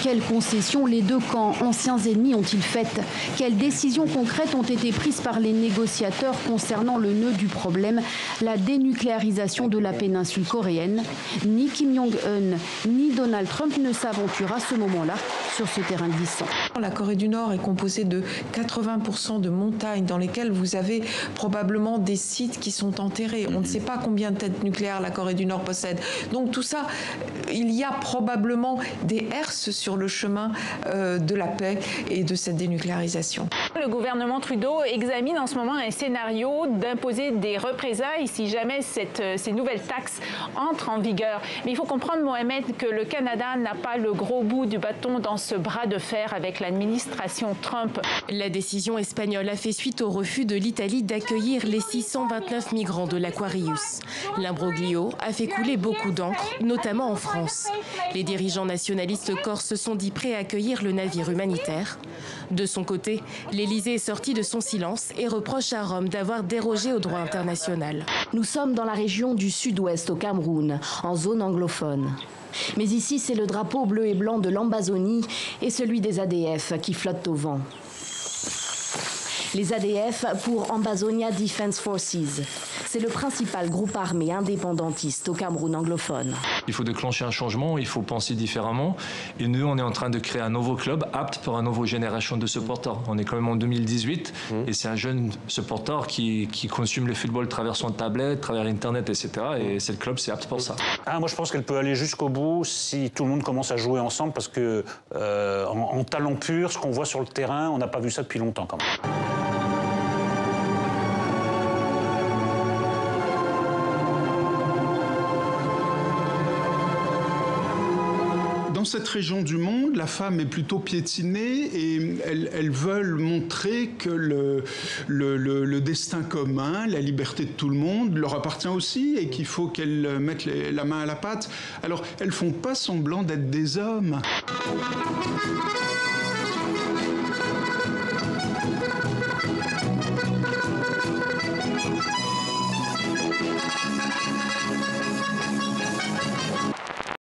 Quelles concessions les deux camps, anciens ennemis, ont-ils faites? Quelles décisions concrètes ont été prises par les négociateurs concernant le nœud du problème, la dénucléarisation de la péninsule coréenne? Ni Kim Jong-un, ni Donald Trump ne s'aventurent à ce moment-là sur ce terrain glissant. La Corée du Nord est composée de 80% de montagnes dans lesquelles vous avez probablement des sites qui sont enterrés. On ne sait pas combien de têtes nucléaires la Corée du Nord possède. Donc tout ça, il y a probablement des herses sur le chemin de la paix et de cette dénucléarisation. Le gouvernement Trudeau examine en ce moment un scénario d'imposer des représailles si jamais ces nouvelles taxes entrent en vigueur. Mais il faut comprendre, Mohamed, que le Canada n'a pas le gros bout du bâton dans ce bras de fer avec l'administration Trump. La décision espagnole a fait suite au refus de l'Italie d'accueillir les 629 migrants de l'Aquarius. L'imbroglio a fait couler beaucoup d'encre, notamment en France. Les dirigeants nationalistes corses se sont dit prêts à accueillir le navire humanitaire. De son côté, l'Élysée est sorti de son silence et reproche à Rome d'avoir dérogé au droit international. Nous sommes dans la région du sud-ouest au Cameroun, en zone anglophone. Mais ici, c'est le drapeau bleu et blanc de l'Ambazonie et celui des ADF qui flottent au vent. Les ADF pour Ambazonia Defense Forces. C'est le principal groupe armé indépendantiste au Cameroun anglophone. Il faut déclencher un changement, il faut penser différemment. Et nous, on est en train de créer un nouveau club apte pour une nouvelle génération de supporters. On est quand même en 2018 et c'est un jeune supporter qui consomme le football à travers son tablette, à travers Internet, etc. Et c'est le club, c'est apte pour ça. Moi, je pense qu'elle peut aller jusqu'au bout si tout le monde commence à jouer ensemble parce que en talent pur, ce qu'on voit sur le terrain, on n'a pas vu ça depuis longtemps quand même. Dans cette région du monde, la femme est plutôt piétinée et elles veulent montrer que le destin commun, la liberté de tout le monde leur appartient aussi et qu'il faut qu'elles mettent la main à la pâte. Alors, elles font pas semblant d'être des hommes.